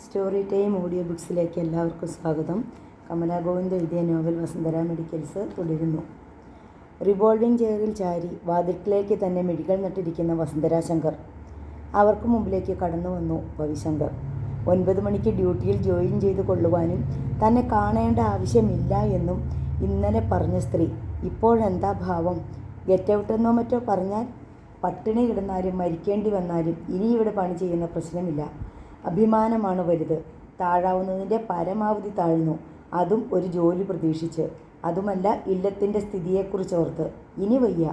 Story time audio ബുക്സിലേക്ക് എല്ലാവർക്കും സ്വാഗതം. കമലാ ഗോവിന്ദ് എഴുതിയ നോവൽ വസുന്ധര മെഡിക്കൽസ് തുടരുന്നു. റിവോൾവിംഗ് ചെയറിൽ ചാരി വാതിൽക്കിലേക്ക് തന്നെ മിഴികൾ നട്ടിരിക്കുന്ന വസുന്ധര ശങ്കർ. അവർക്ക് മുമ്പിലേക്ക് കടന്നു വന്നു രവിശങ്കർ. 9 മണിക്ക് ഡ്യൂട്ടിയിൽ ജോയിൻ ചെയ്തു കൊള്ളുവാനും തന്നെ കാണേണ്ട ആവശ്യമില്ല എന്നും ഇന്നലെ പറഞ്ഞ സ്ത്രീ ഇപ്പോഴെന്താ ഭാവം? ഗെറ്റ് ഔട്ടെന്നോ മറ്റോ പറഞ്ഞാൽ പട്ടിണി കിടന്നാലും മരിക്കേണ്ടി വന്നാലും ഇനി ഇവിടെ പണി ചെയ്യുന്ന പ്രശ്നമില്ല. അഭിമാനമാണ് വലുത്. താഴാവുന്നതിൻ്റെ പരമാവധി താഴ്ന്നു, അതും ഒരു ജോലി പ്രതീക്ഷിച്ച്. അതുമല്ല ഇല്ലത്തിൻ്റെ സ്ഥിതിയെക്കുറിച്ചോർത്ത്. ഇനി വയ്യ.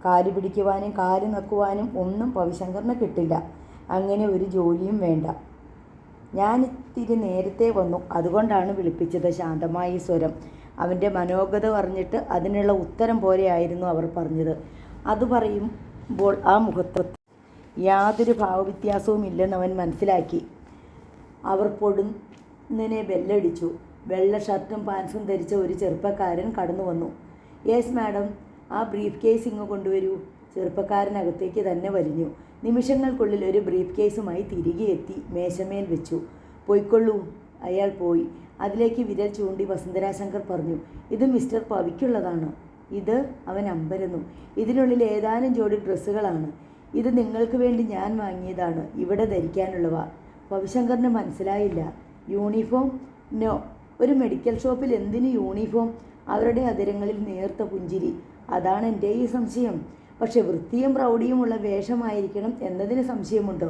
കാല് പിടിക്കുവാനും കാല് നക്കുവാനും ഒന്നും രവിശങ്കറിന് കിട്ടില്ല. അങ്ങനെ ഒരു ജോലിയും വേണ്ട. ഞാനിത്തിരി നേരത്തെ വന്നു, അതുകൊണ്ടാണ് വിളിപ്പിച്ചത്. ശാന്തമായ സ്വരം. അവൻ്റെ മനോഗത പറഞ്ഞിട്ട് അതിനുള്ള ഉത്തരം പോലെയായിരുന്നു അവർ പറഞ്ഞത്. അത് പറയുമ്പോൾ ആ മുഖത്ത് യാതൊരു ഭാവവ്യത്യാസവും ഇല്ലെന്ന് അവൻ മനസ്സിലാക്കി. അവർ പൊടുന്നിനെ ബെല്ലടിച്ചു. വെള്ള ഷർട്ടും പാൻസും ധരിച്ച ഒരു ചെറുപ്പക്കാരൻ കടന്നു വന്നു. യെസ് മാഡം, ആ ബ്രീഫ് കേസ് ഇങ്ങ് കൊണ്ടുവരൂ. ചെറുപ്പക്കാരനകത്തേക്ക് തന്നെ വലിഞ്ഞു. നിമിഷങ്ങൾക്കുള്ളിൽ ഒരു ബ്രീഫ് കേസുമായി തിരികെ എത്തി മേശമേൽ വെച്ചു. പോയിക്കൊള്ളൂ. അയാൾ പോയി. അതിലേക്ക് വിരൽ ചൂണ്ടി വസുന്ധര ശങ്കർ പറഞ്ഞു, ഇത് മിസ്റ്റർ പവിക്കുള്ളതാണ്. ഇത്? അവൻ അമ്പരന്നു. ഇതിനുള്ളിൽ ഏതാനും ജോഡി ഡ്രസ്സുകളാണ്. ഇത് നിങ്ങൾക്ക് വേണ്ടി ഞാൻ വാങ്ങിയതാണ്, ഇവിടെ ധരിക്കാനുള്ളവ. രവിശങ്കറിന് മനസ്സിലായില്ല. യൂണിഫോം? നോ. ഒരു മെഡിക്കൽ ഷോപ്പിൽ എന്തിന് യൂണിഫോം? അവരുടെ അതിരങ്ങളിൽ നേർത്ത പുഞ്ചിരി. അതാണ് എൻ്റെ ഈ സംശയം. പക്ഷെ വൃത്തിയും പ്രൗഢിയുമുള്ള വേഷമായിരിക്കണം എന്നതിന് സംശയമുണ്ടോ?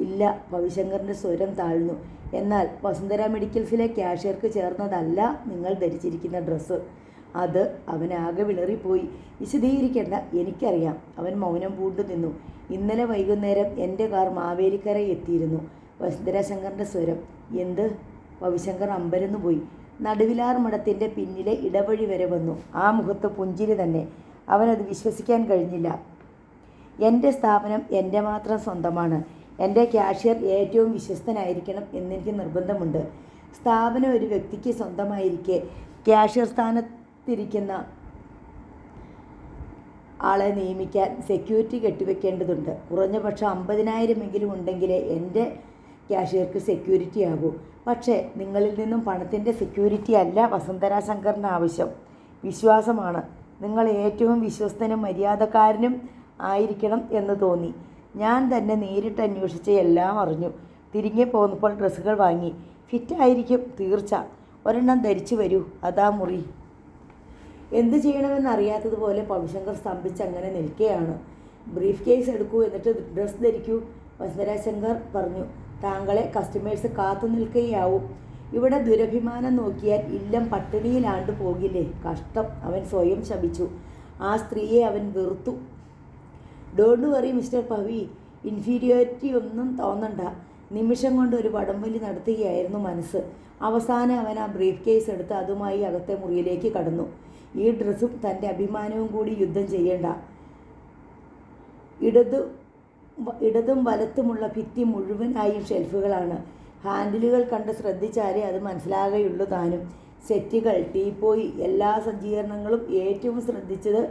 ഇല്ല. രവിശങ്കറിൻ്റെ സ്വരം താഴ്ന്നു. എന്നാൽ വസുന്ധര മെഡിക്കൽസിലെ ക്യാഷ്യർക്ക് ചേർന്നതല്ല നിങ്ങൾ ധരിച്ചിരിക്കുന്ന ഡ്രസ്സ്. അത് അവനാകെ വിളറിപ്പോയി. വിശദീകരിക്കേണ്ട, എനിക്കറിയാം. അവൻ മൗനം പൂണ്ടു നിന്നു. ഇന്നലെ വൈകുന്നേരം എൻ്റെ കാർ മാവേലിക്കര എത്തിയിരുന്നു. വസുന്ധര ശങ്കറിൻ്റെ സ്വരം. എന്ത്? രവിശങ്കർ അമ്പരന്നു പോയി. നടുവിലാർ മഠത്തിൻ്റെ പിന്നിലെ ഇടവഴി വരെ വന്നു. ആ മുഖത്ത് പുഞ്ചിരി തന്നെ. അവനത് വിശ്വസിക്കാൻ കഴിഞ്ഞില്ല. എൻ്റെ സ്ഥാപനം എൻ്റെ മാത്രം സ്വന്തമാണ്. എൻ്റെ ക്യാഷ്യർ ഏറ്റവും വിശ്വസ്തനായിരിക്കണം എന്നെനിക്ക് നിർബന്ധമുണ്ട്. സ്ഥാപനം ഒരു വ്യക്തിക്ക് സ്വന്തമായിരിക്കെ ക്യാഷ്യർ സ്ഥാനത്തിരിക്കുന്ന ആളെ നിയമിക്കാൻ സെക്യൂരിറ്റി കെട്ടിവെക്കേണ്ടതുണ്ട്. കുറഞ്ഞ പക്ഷം 50,000 ഉണ്ടെങ്കിലേ എൻ്റെ ക്യാഷ്യർക്ക് സെക്യൂരിറ്റി ആകൂ. പക്ഷേ നിങ്ങളിൽ നിന്നും പണത്തിൻ്റെ സെക്യൂരിറ്റി അല്ല വസുന്ധര ശങ്കറിന് ആവശ്യം. വിശ്വാസമാണ്. നിങ്ങൾ ഏറ്റവും വിശ്വസ്തനും മര്യാദക്കാരനും ആയിരിക്കണം എന്ന് തോന്നി. ഞാൻ തന്നെ നേരിട്ട് അന്വേഷിച്ച് എല്ലാം അറിഞ്ഞു. തിരികെ പോന്നപ്പോൾ ഡ്രസ്സുകൾ വാങ്ങി. ഫിറ്റായിരിക്കും തീർച്ച. ഒരെണ്ണം ധരിച്ചു വരൂ. അതാ മുറി. എന്ത് ചെയ്യണമെന്നറിയാത്തതുപോലെ രവിശങ്കർ സ്തംഭിച്ചങ്ങനെ നിൽക്കുകയാണ്. ബ്രീഫ് കേസ് എടുക്കൂ, എന്നിട്ട് ഡ്രസ്സ് ധരിക്കൂ. വസുന്ധര ശങ്കർ പറഞ്ഞു, താങ്കളെ കസ്റ്റമേഴ്സ് കാത്തു നിൽക്കുകയാവും. ഇവിടെ ദുരഭിമാനം നോക്കിയാൽ ഇല്ലം പട്ടിണിയിലാണ്ടു പോകില്ലേ. കഷ്ടം. അവൻ സ്വയം ശപിച്ചു. ആ സ്ത്രീയെ അവൻ വെറുത്തു. Don't worry Mister Pavi, inferiority ഒന്നും തോന്നണ്ട. നിമിഷം കൊണ്ട് ഒരു വടംവലി നടത്തുകയായിരുന്നു മനസ്സ്. അവസാനം അവൻ ആ ബ്രീഫ് കേസ് എടുത്ത് അതുമായി അകത്തെ മുറിയിലേക്ക് കടന്നു. ഈ ഡ്രസ്സും തൻ്റെ അഭിമാനവും കൂടി യുദ്ധം ചെയ്യേണ്ട. ഇടതും വലത്തുമുള്ള ഭിത്തി മുഴുവനായും ഷെൽഫുകളാണ്. ഹാൻഡിലുകൾ കണ്ട് ശ്രദ്ധിച്ചാലേ അത് മനസ്സിലാകുകയുള്ളൂ താനും. സെറ്റുകൾ, ടീപ്പോയി, എല്ലാ സജ്ജീകരണങ്ങളും. ഏറ്റവും ശ്രദ്ധിച്ചത്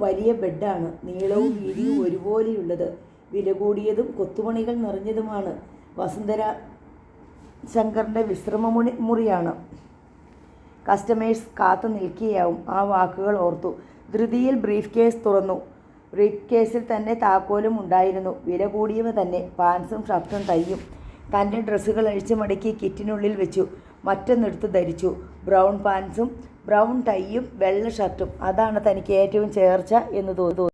വലിയ ബെഡാണ്. നീളവും വീതിയും ഒരുപോലെയുള്ളത്. വില കൂടിയതും കൊത്തുപണികൾ നിറഞ്ഞതുമാണ്. വസുന്ധര ശങ്കറിൻ്റെ മുറിയാണ്. കസ്റ്റമേഴ്സ് കാത്തു നിൽക്കുകയാവും. ആ വാക്കുകൾ ഓർത്തു. ധൃതിയിൽ ബ്രീഫ് കേസ് തുറന്നു. ബ്രീഫ് കേസിൽ തന്നെ താക്കോലും ഉണ്ടായിരുന്നു. വില കൂടിയവ തന്നെ. പാൻസും ഷർട്ടും ടൈയും. തൻ്റെ ഡ്രസ്സുകൾ അഴിച്ചു മടക്കി കിറ്റിനുള്ളിൽ വെച്ചു. മറ്റൊന്നെടുത്ത് ധരിച്ചു. ബ്രൗൺ പാൻസും ബ്രൗൺ ടൈയും വെള്ള ഷർട്ടും. അതാണ് തനിക്ക് ഏറ്റവും ചേർച്ച എന്ന് തോന്നി.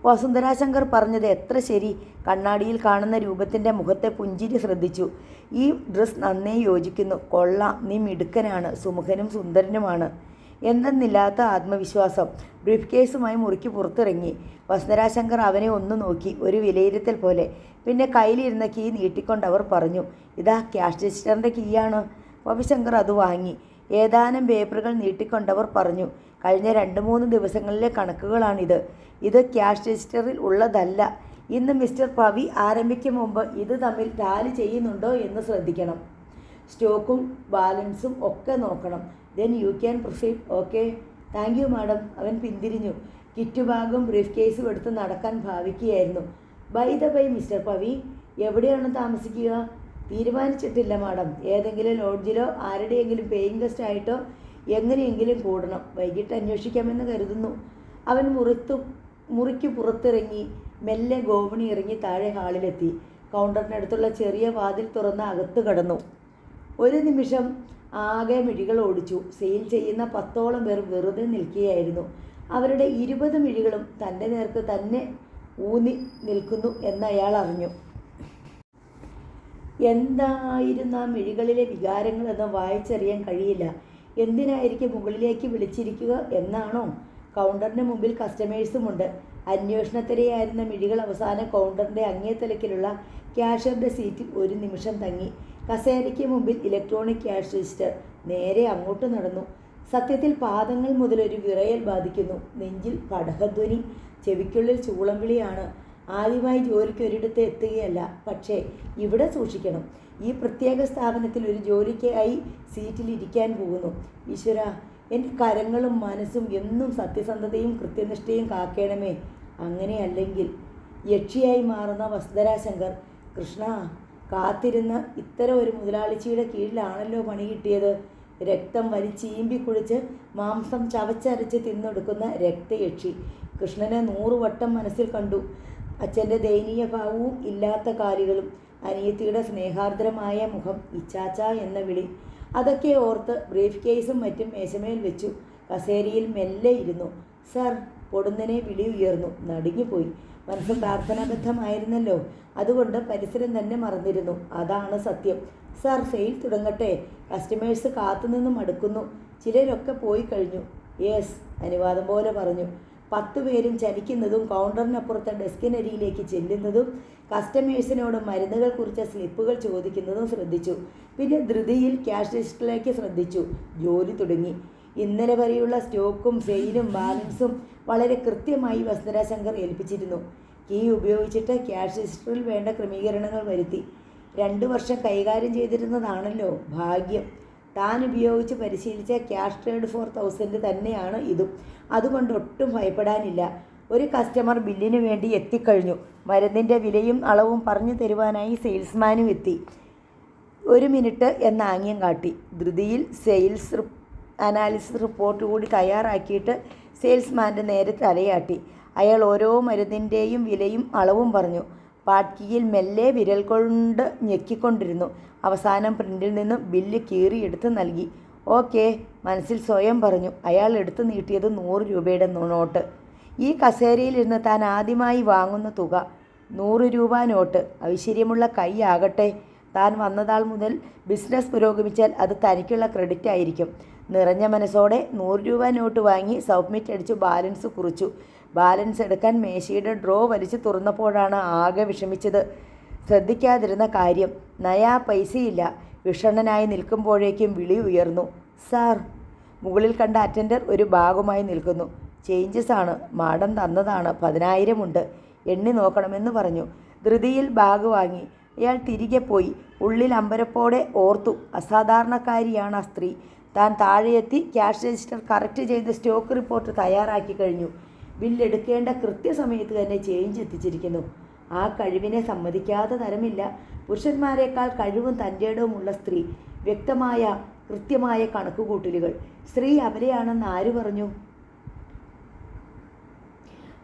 വസുന്ധര ശങ്കർ പറഞ്ഞത് എത്ര ശരി. കണ്ണാടിയിൽ കാണുന്ന രൂപത്തിൻ്റെ മുഖത്തെ പുഞ്ചിരി ശ്രദ്ധിച്ചു. ഈ ഡ്രസ്സ് നന്നേ യോജിക്കുന്നു. കൊള്ളാം, നീ മിടുക്കനാണ്, സുമുഖനും സുന്ദരനുമാണ്. എന്തെന്നില്ലാത്ത ആത്മവിശ്വാസം. ബ്രീഫ് കേസുമായി മുറിക്ക് പുറത്തിറങ്ങി. വസുന്ധര ശങ്കർ അവനെ ഒന്ന് നോക്കി, ഒരു വിലയിരുത്തൽ പോലെ. പിന്നെ കയ്യിലിരുന്ന കീ നീട്ടിക്കൊണ്ട് അവർ പറഞ്ഞു, ഇതാ ക്യാഷ് രജിസ്റ്ററിൻ്റെ കീയാണ്. രവിശങ്കർ അത് വാങ്ങി. ഏതാനും പേപ്പറുകൾ നീട്ടിക്കൊണ്ടവർ പറഞ്ഞു, കഴിഞ്ഞ 2-3 ദിവസങ്ങളിലെ കണക്കുകളാണിത്. ഇത് ക്യാഷ് രജിസ്റ്ററിൽ ഉള്ളതല്ല. ഇന്ന് മിസ്റ്റർ പവി ആരംഭിക്കും മുമ്പ് ഇത് തമ്മിൽ ടാലി ചെയ്യുന്നുണ്ടോ എന്ന് ശ്രദ്ധിക്കണം. സ്റ്റോക്കും ബാലൻസും ഒക്കെ നോക്കണം. Then you can proceed. Okay, thank you madam. അവൻ പിന്തിരിഞ്ഞു. കിറ്റ് ബാഗും ബ്രീഫ് കേസും എടുത്ത് നടക്കാൻ ഭാവിക്കുകയായിരുന്നു. By the by Mister Pavi, എവിടെയാണ് താമസിക്കുക? തീരുമാനിച്ചിട്ടില്ല മാഡം. ഏതെങ്കിലും ലോഡ്ജിലോ ആരുടെയെങ്കിലും പേയിങ് ഗസ്റ്റ് ആയിട്ടോ എങ്ങനെയെങ്കിലും കൂടണം. വൈകിട്ട് അന്വേഷിക്കാമെന്ന് കരുതുന്നു. അവൻ മുറിക്ക് പുറത്തിറങ്ങി മെല്ലെ ഗോവണി ഇറങ്ങി താഴെ ഹാളിലെത്തി. കൗണ്ടറിനടുത്തുള്ള ചെറിയ വാതിൽ തുറന്ന് അകത്ത് കടന്നു. ഒരു നിമിഷം ആകെ മിഴികൾ ഓടിച്ചു. സെയിൽ ചെയ്യുന്ന 10ഓളം പേർ വെറുതെ നിൽക്കുകയായിരുന്നു. അവരുടെ 20 മിഴികളും തൻ്റെ നേർക്ക് തന്നെ ഊന്നി നിൽക്കുന്നു എന്ന് അയാൾ അറിഞ്ഞു. എന്തായിരുന്നു ആ മിഴികളിലെ വികാരങ്ങളെന്ന് വായിച്ചറിയാൻ കഴിയില്ല. എന്തിനായിരിക്കും മുകളിലേക്ക് വിളിച്ചിരിക്കുക എന്നാണോ? കൗണ്ടറിന് മുമ്പിൽ കസ്റ്റമേഴ്സുമുണ്ട്. അന്വേഷണത്തിനെയായിരുന്ന മിഴികൾ അവസാനം കൗണ്ടറിൻ്റെ അങ്ങേത്തലക്കിലുള്ള ക്യാഷ്യറുടെ സീറ്റിൽ ഒരു നിമിഷം തങ്ങി. കസേരയ്ക്ക് മുമ്പിൽ ഇലക്ട്രോണിക് ക്യാഷ് രജിസ്റ്റർ. നേരെ അങ്ങോട്ട് നടന്നു. സത്യത്തിൽ പാദങ്ങൾ മുതലൊരു വിറയൽ ബാധിക്കുന്നു. നെഞ്ചിൽ കടഹധ്വനി, ചെവിക്കുള്ളിൽ ചൂളം വിളിയാണ്. ആദ്യമായി ജോലിക്ക് ഒരിടത്ത് എത്തുകയല്ല, പക്ഷേ ഇവിടെ സൂക്ഷിക്കണം. ഈ പ്രത്യേക സ്ഥാപനത്തിൽ ഒരു ജോലിക്കായി സീറ്റിലിരിക്കാൻ പോകുന്നു. ഈശ്വര, എൻ്റെ കരങ്ങളും മനസ്സും എന്നും സത്യസന്ധതയും കൃത്യനിഷ്ഠയും കാക്കേണമേ. അങ്ങനെയല്ലെങ്കിൽ യക്ഷിയായി മാറുന്ന വസുന്ധരാ ശങ്കർ. കൃഷ്ണ, കാത്തിരുന്ന് ഇത്തരം ഒരു മുതലാളിച്ചിയുടെ കീഴിലാണല്ലോ പണി കിട്ടിയത്. രക്തം വലിച്ചീമ്പി കുളിച്ച് മാംസം ചവച്ചരച്ച് തിന്നൊടുക്കുന്ന രക്തയക്ഷി. കൃഷ്ണനെ 100 വട്ടം മനസ്സിൽ കണ്ടു. അച്ഛൻ്റെ ദയനീയ ഭാവവും ഇല്ലാത്ത കാലുകളും, അനിയത്തിയുടെ സ്നേഹാർദ്രമായ മുഖം, ഇച്ചാച്ച എന്ന വിളി. അതൊക്കെ ഓർത്ത് ബ്രീഫ് കേസും മറ്റും മേശമേൽ വെച്ചു. കസേരയിൽ മെല്ലെ ഇരുന്നു. സർ, പൊടുന്നനെ വിളി ഉയർന്നു. നടുങ്ങിപ്പോയി. മനസ്സ് പ്രാർത്ഥനാബദ്ധമായിരുന്നല്ലോ. അതുകൊണ്ട് പരിസരം തന്നെ മറന്നിരുന്നു. അതാണ് സത്യം. സർ, സെയിൽ തുടങ്ങട്ടെ. കസ്റ്റമേഴ്സ് കാത്തുനിന്ന് മടുക്കുന്നു. ചിലരൊക്കെ പോയി കഴിഞ്ഞു. യെസ്, അനുവാദം പോലെ പറഞ്ഞു. 10 പേരും ചലിക്കുന്നതും കൗണ്ടറിനപ്പുറത്തെ ഡെസ്കിനരിയിലേക്ക് ചെല്ലുന്നതും കസ്റ്റമേഴ്സിനോട് മരുന്നുകൾ കുറിച്ച സ്ലിപ്പുകൾ ചോദിക്കുന്നതും ശ്രദ്ധിച്ചു. പിന്നെ ധൃതിയിൽ ക്യാഷ് രജിസ്റ്ററിലേക്ക് ശ്രദ്ധിച്ചു. ജോലി തുടങ്ങി. ഇന്നലെ വരെയുള്ള സ്റ്റോക്കും സെയിലും ബാലൻസും വളരെ കൃത്യമായി വസുന്ധരാ ശങ്കർ ഏൽപ്പിച്ചിരുന്നു. കീ ഉപയോഗിച്ചിട്ട് ക്യാഷ് രജിസ്റ്ററിൽ വേണ്ട ക്രമീകരണങ്ങൾ വരുത്തി. 2 വർഷം കൈകാര്യം ചെയ്തിരുന്നതാണല്ലോ. ഭാഗ്യം. താൻ ഉപയോഗിച്ച് പരിശീലിച്ച ക്യാഷ് ട്രേഡ് 4000 തന്നെയാണ് ഇതും. അതുകൊണ്ട് ഒട്ടും ഭയപ്പെടാനില്ല. ഒരു കസ്റ്റമർ ബില്ലിന് വേണ്ടി എത്തിക്കഴിഞ്ഞു. മരുന്നിൻ്റെ വിലയും അളവും പറഞ്ഞു തരുവാനായി സെയിൽസ്മാനും എത്തി. 1 മിനിറ്റ് എന്ന ആംഗ്യം കാട്ടി. ധൃതിയിൽ സെയിൽസ് അനാലിസിസ് റിപ്പോർട്ട് കൂടി തയ്യാറാക്കിയിട്ട് സെയിൽസ്മാൻ്റെ നേരെ തലയാട്ടി. അയാൾ ഓരോ മരുന്നിൻ്റെയും വിലയും അളവും പറഞ്ഞു. പാട്കിയിൽ മെല്ലെ വിരൽ കൊണ്ട് ഞെക്കിക്കൊണ്ടിരുന്നു. അവസാനം പ്രിൻ്റിൽ നിന്നും ബില്ല് കീറിയെടുത്ത് നൽകി. ഓക്കെ, മനസ്സിൽ സ്വയം പറഞ്ഞു. അയാൾ എടുത്തു നീട്ടിയത് 100 രൂപയുടെ നോട്ട്. ഈ കസേരയിലിരുന്ന് താൻ ആദ്യമായി വാങ്ങുന്ന തുക 100 രൂപ നോട്ട്. ഐശ്വര്യമുള്ള കൈയാകട്ടെ. താൻ വന്നതാൾ മുതൽ ബിസിനസ് പുരോഗമിച്ചാൽ അത് തനിക്കുള്ള ക്രെഡിറ്റ് ആയിരിക്കും. നിറഞ്ഞ മനസ്സോടെ 100 രൂപ നോട്ട് വാങ്ങി സബ്മിറ്റ് അടിച്ചു ബാലൻസ് കുറിച്ചു. ബാലൻസ് എടുക്കാൻ മേശയുടെ ഡ്രോ വലിച്ചു തുറന്നപ്പോഴാണ് ആകെ വിഷമിച്ചത്. ശ്രദ്ധിക്കാതിരുന്ന കാര്യം. നയാ പൈസയില്ല. വിഷണ്ണനായി നിൽക്കുമ്പോഴേക്കും വിളി ഉയർന്നു. സാർ. മുകളിൽ കണ്ട അറ്റൻഡർ ഒരു ബാഗുമായി നിൽക്കുന്നു. ചേഞ്ചസ് ആണ്, മാഡം തന്നതാണ്. 10,000 ഉണ്ട്. എണ്ണി നോക്കണമെന്ന് പറഞ്ഞു. ധൃതിയിൽ ബാഗ് വാങ്ങി. അയാൾ തിരികെ പോയി. ഉള്ളിൽ അമ്പരപ്പോടെ ഓർത്തു, അസാധാരണക്കാരിയാണ് ആ സ്ത്രീ. താൻ താഴെയെത്തി ക്യാഷ് രജിസ്റ്റർ കറക്റ്റ് ചെയ്ത് സ്റ്റോക്ക് റിപ്പോർട്ട് തയ്യാറാക്കി കഴിഞ്ഞു. ബില്ലെടുക്കേണ്ട കൃത്യസമയത്ത് തന്നെ ചേഞ്ച് എത്തിച്ചിരിക്കുന്നു. ആ കഴിവിനെ സമ്മതിക്കാത്ത തരമില്ല. പുരുഷന്മാരെക്കാൾ കഴിവും തൻ്റെടവുമുള്ള സ്ത്രീ. വ്യക്തമായ കൃത്യമായ കണക്കുകൂട്ടലുകൾ. സ്ത്രീ അബലയാണെന്ന് ആര് പറഞ്ഞു?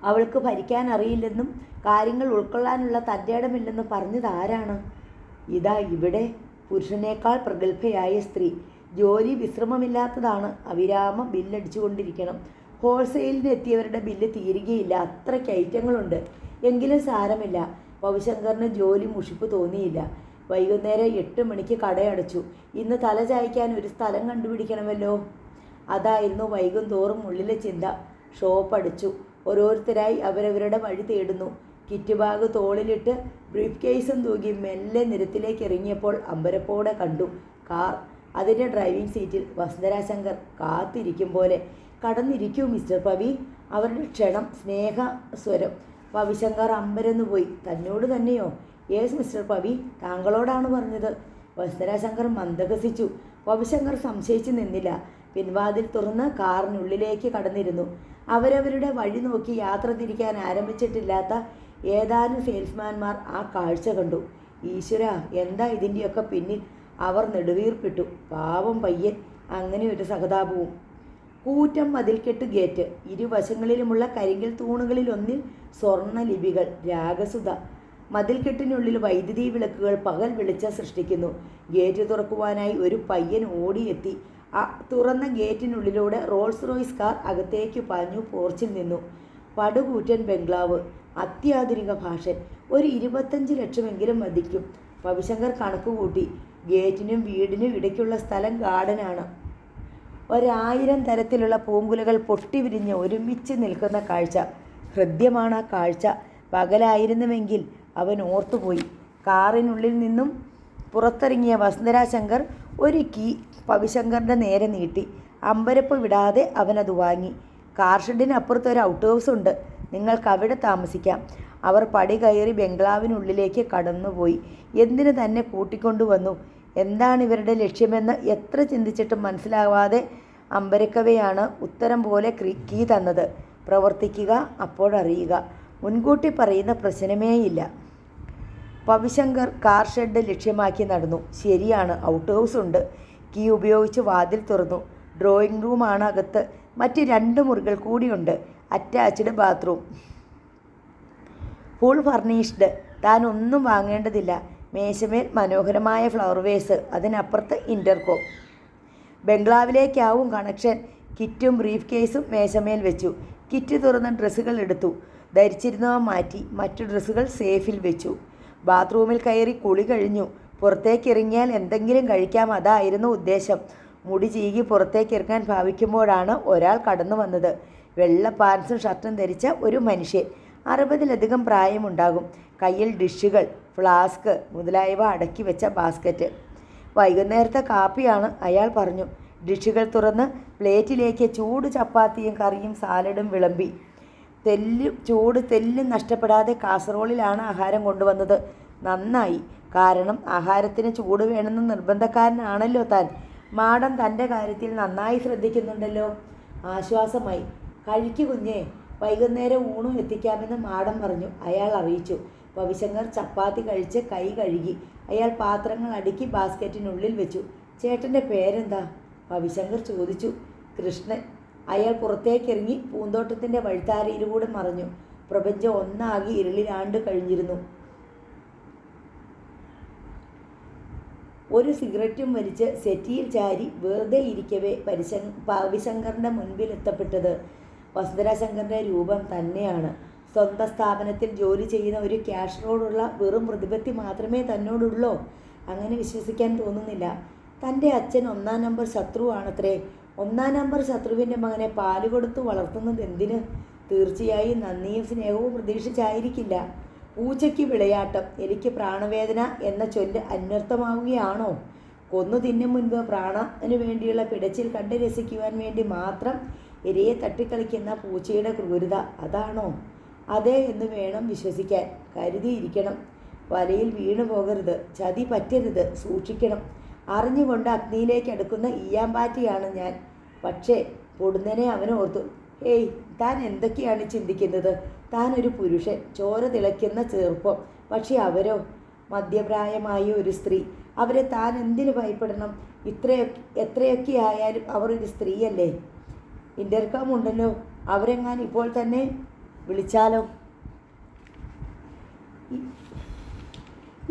അവൾക്ക് ഭരിക്കാൻ അറിയില്ലെന്നും കാര്യങ്ങൾ ഉൾക്കൊള്ളാനുള്ള തൻ്റെടമില്ലെന്നും പറഞ്ഞത് ആരാണ്? ഇതാ ഇവിടെ പുരുഷനേക്കാൾ പ്രഗത്ഭയായ സ്ത്രീ. ജോലി വിശ്രമമില്ലാത്തതാണ്. അവിരാമം ബില്ലടിച്ചുകൊണ്ടിരിക്കണം. ഹോൾസെയിലിന് എത്തിയവരുടെ ബില്ല് തീരുകയില്ല. അത്രയ്ക്ക് ഐറ്റങ്ങളുണ്ട്. എങ്കിലും സാരമില്ല. ഭവശങ്കറിന് ജോലി മുഷിപ്പ് തോന്നിയില്ല. വൈകുന്നേരം 8 മണിക്ക് കടയടച്ചു. ഇന്ന് തല ചായ്ക്കാൻ ഒരു സ്ഥലം കണ്ടുപിടിക്കണമല്ലോ. അതായിരുന്നു വൈകും തോറും ഉള്ളിലെ ചിന്ത. ഷോപ്പ് അടിച്ചു. ഓരോരുത്തരായി അവരവരുടെ വഴി തേടുന്നു. കിറ്റ് ബാഗ് തോളിലിട്ട് ബ്രീഫ് കേസും തൂക്കി മെല്ലെ നിരത്തിലേക്ക് ഇറങ്ങിയപ്പോൾ അമ്പരപ്പോടെ കണ്ടു കാർ. അതിൻ്റെ ഡ്രൈവിംഗ് സീറ്റിൽ വസുന്ധരാ ശങ്കർ കാത്തിരിക്കും പോലെ. കടന്നിരിക്കൂ മിസ്റ്റർ പവി. അവരുടെ ക്ഷണം, സ്നേഹ സ്വരം. പവിശങ്കർ അമ്പരന്നു പോയി. തന്നോട് തന്നെയോ? യേസ് മിസ്റ്റർ പവി, താങ്കളോടാണ് പറഞ്ഞത്. വസുന്ധരാ ശങ്കർ മന്ദഹസിച്ചു. പവിശങ്കർ സംശയിച്ചു നിന്നില്ല. പിൻവാതിൽ തുറന്ന് കാറിനുള്ളിലേക്ക് കടന്നിരുന്നു. അവരവരുടെ വഴി നോക്കി യാത്ര തിരിക്കാൻ ആരംഭിച്ചിട്ടില്ലാത്ത ഏതാനും സെയിൽസ്മാൻമാർ ആ കാഴ്ച കണ്ടു. ഈശ്വര, എന്താ ഇതിൻ്റെയൊക്കെ പിന്നിൽ? അവർ നെടുവീർപ്പിട്ടു. പാവം പയ്യൻ. അങ്ങനെ ഒരു സഹതാപവും. കൂറ്റം മതിൽക്കെട്ട് ഗേറ്റ്. ഇരുവശങ്ങളിലുമുള്ള കരിങ്കൽ തൂണുകളിലൊന്നിൽ സ്വർണ്ണ ലിപികൾ. രാഗസുധ. മതിൽക്കെട്ടിനുള്ളിൽ വൈദ്യുതി വിളക്കുകൾ പകൽ വെളിച്ചം സൃഷ്ടിക്കുന്നു. ഗേറ്റ് തുറക്കുവാനായി ഒരു പയ്യൻ ഓടിയെത്തി. തുറന്ന ഗേറ്റിനുള്ളിലൂടെ റോൾസ് റോയ്സ് കാർ അകത്തേക്ക് പാഞ്ഞു. പോർച്ചിൽ നിന്നു. പടുകൂറ്റൻ ബംഗ്ലാവ്. അത്യാധുനിക ഭാഷൻ. ഒരു 25 ലക്ഷമെങ്കിലും മതിക്കും. രവിശങ്കർ കണക്കുകൂട്ടി. ഗേറ്റിനും വീടിനും ഇടയ്ക്കുള്ള സ്ഥലം ഗാർഡനാണ്. 1000 തരത്തിലുള്ള പൂങ്കുലകൾ പൊട്ടിവിരിഞ്ഞ് ഒരുമിച്ച് നിൽക്കുന്ന കാഴ്ച. ഹൃദ്യമാണ് ആ കാഴ്ച. പകലായിരുന്നുവെങ്കിൽ അവൻ ഓർത്തുപോയി. കാറിനുള്ളിൽ നിന്നും പുറത്തിറങ്ങിയ വസുന്ധരാ ശങ്കർ ഒരു കീ രവിശങ്കറിൻ്റെ നേരെ നീട്ടി. അമ്പരപ്പ് വിടാതെ അവനത് വാങ്ങി. കാർ ഷെഡിനപ്പുറത്ത് ഒരു ഔട്ട് ഹൗസ് ഉണ്ട്. നിങ്ങൾക്ക് അവിടെ താമസിക്കാം. അവർ പടി കയറി ബംഗ്ലാവിനുള്ളിലേക്ക് കടന്നുപോയി. എന്തിനു തന്നെ കൂട്ടിക്കൊണ്ടുവന്നു? എന്താണ് ഇവരുടെ ലക്ഷ്യമെന്ന് എത്ര ചിന്തിച്ചിട്ടും മനസ്സിലാവാതെ അമ്പരക്കവെയാണ് ഉത്തരം പോലെ കീ തന്നത്. പ്രവർത്തിക്കുക, അപ്പോഴറിയുക. മുൻകൂട്ടി പറയുന്ന പ്രശ്നമേയില്ല. രവിശങ്കർ കാർ ഷെഡ് ലക്ഷ്യമാക്കി നടന്നു. ശരിയാണ്, ഔട്ട് ഹൗസ് ഉണ്ട്. കീ ഉപയോഗിച്ച് വാതിൽ തുറന്നു. ഡ്രോയിങ് റൂമാണ് അകത്ത്. മറ്റ് 2 മുറികൾ കൂടിയുണ്ട്. Attached bathroom. Full furnished. താൻ ഒന്നും വാങ്ങേണ്ടതില്ല. മേശമേൽ മനോഹരമായ ഫ്ലവർ വേസ്. അതിനപ്പുറത്ത് ഇൻ്റർകോം. ബംഗ്ലാവിലേക്കാവും കണക്ഷൻ. കിറ്റും ബ്രീഫ് കേസും മേശമേൽ വെച്ചു. കിറ്റ് തുറന്ന് ഡ്രസ്സുകൾ എടുത്തു. ധരിച്ചിരുന്നവ മാറ്റി. മറ്റു ഡ്രസ്സുകൾ സേഫിൽ വെച്ചു. ബാത്റൂമിൽ കയറി കുളി കഴിഞ്ഞു. പുറത്തേക്കിറങ്ങിയാൽ എന്തെങ്കിലും കഴിക്കാം. അതായിരുന്നു ഉദ്ദേശം. മുടി ചീകി പുറത്തേക്കിറങ്ങാൻ ഭാവിക്കുമ്പോഴാണ് ഒരാൾ കടന്നു വന്നത്. വെള്ള പാൻസും ഷർട്ടും ധരിച്ച ഒരു മനുഷ്യൻ. 60-ലധികം പ്രായമുണ്ടാകും. കയ്യിൽ ഡിഷുകൾ, ഫ്ലാസ്ക് മുതലായവ അടക്കി വെച്ച ബാസ്ക്കറ്റ്. വൈകുന്നേരത്തെ കാപ്പിയാണ്, അയാൾ പറഞ്ഞു. ഡിഷുകൾ തുറന്ന് പ്ലേറ്റിലേക്ക് ചൂട് ചപ്പാത്തിയും കറിയും സാലഡും വിളമ്പി. തെല്ലും നഷ്ടപ്പെടാതെ കാസറോളിലാണ് ആഹാരം കൊണ്ടുവന്നത്. നന്നായി. കാരണം ആഹാരത്തിന് ചൂട് വേണമെന്ന് നിർബന്ധക്കാരനാണല്ലോ താൻ. മാഡം തൻ്റെ കാര്യത്തിൽ നന്നായി ശ്രദ്ധിക്കുന്നുണ്ടല്ലോ. ആശ്വാസമായി. കഴിക്കു കുഞ്ഞേ, വൈകുന്നേരം ഊണും എത്തിക്കാമെന്ന് മാഡം പറഞ്ഞു. അയാൾ അറിയിച്ചു. രവിശങ്കർ ചപ്പാത്തി കഴിച്ച് കൈ കഴുകി. അയാൾ പാത്രങ്ങൾ അടുക്കി ബാസ്ക്കറ്റിനുള്ളിൽ വെച്ചു. ചേട്ടൻ്റെ പേരെന്താ? രവിശങ്കർ ചോദിച്ചു. കൃഷ്ണൻ. അയാൾ പുറത്തേക്കിറങ്ങി പൂന്തോട്ടത്തിൻ്റെ വഴിത്താരയിലൂടെ മറഞ്ഞു. പ്രപഞ്ചം ഒന്നാകെ ഇരുളിലാണ്ട് കഴിഞ്ഞിരുന്നു. ഒരു സിഗരറ്റും വലിച്ച് സെറ്റിയിൽ ചാരി വെറുതെ ഇരിക്കവേ രവിശങ്കറിൻ്റെ മുൻപിൽ എത്തപ്പെട്ടത് വസുന്ധരാ ശങ്കറിൻ്റെ രൂപം തന്നെയാണ്. സ്വന്തം സ്ഥാപനത്തിൽ ജോലി ചെയ്യുന്ന ഒരു ക്യാഷറോടുള്ള വെറും പ്രതിപത്തി മാത്രമേ തന്നോടുള്ളോ? അങ്ങനെ വിശ്വസിക്കാൻ തോന്നുന്നില്ല. തൻ്റെ അച്ഛൻ 1-ാം നമ്പർ ശത്രുവാണത്രേ. 1-ാം നമ്പർ ശത്രുവിൻ്റെ മകനെ പാല് കൊടുത്തു വളർത്തുന്നത് എന്തിന്? തീർച്ചയായും നന്ദിയും സ്നേഹവും പ്രതീക്ഷിച്ചായിരിക്കില്ല. പൂച്ചയ്ക്ക് വിളയാട്ടം, എലിക്ക് പ്രാണവേദന എന്ന ചൊല്ല് അന്വർത്ഥമാവുകയാണോ? കൊന്നു തിന്നും മുൻപ് പ്രാണന് വേണ്ടിയുള്ള പിടച്ചിൽ കണ്ട് രസിക്കുവാൻ വേണ്ടി മാത്രം ഇരയെ തട്ടിക്കളിക്കുന്ന പൂച്ചയുടെ ക്രൂരത അതാണോ? അതെ എന്ന് വേണം വിശ്വസിക്കാൻ. കരുതിയിരിക്കണം. വലയിൽ വീണു പോകരുത്. ചതി പറ്റരുത്. സൂക്ഷിക്കണം. അറിഞ്ഞുകൊണ്ട് അഗ്നിയിലേക്ക് അടുക്കുന്ന ഈയാമ്പാറ്റിയാണ് ഞാൻ. പക്ഷേ പൊടുന്നനെ അവനോർത്തു. ഏയ്, താൻ എന്തൊക്കെയാണ് ചിന്തിക്കുന്നത്? താൻ ഒരു പുരുഷൻ, ചോര തിളയ്ക്കുന്ന ചെറുപ്പം. പക്ഷെ അവരോ മധ്യപ്രായമായ ഒരു സ്ത്രീ. അവരെ താൻ എന്തിനു ഭയപ്പെടണം? എത്രയൊക്കെ ആയാലും അവർ ഒരു സ്ത്രീയല്ലേ? ഇൻ്റർകോം ഉണ്ടല്ലോ. അവരെങ്ങാൻ ഇപ്പോൾ തന്നെ വിളിച്ചാലോ?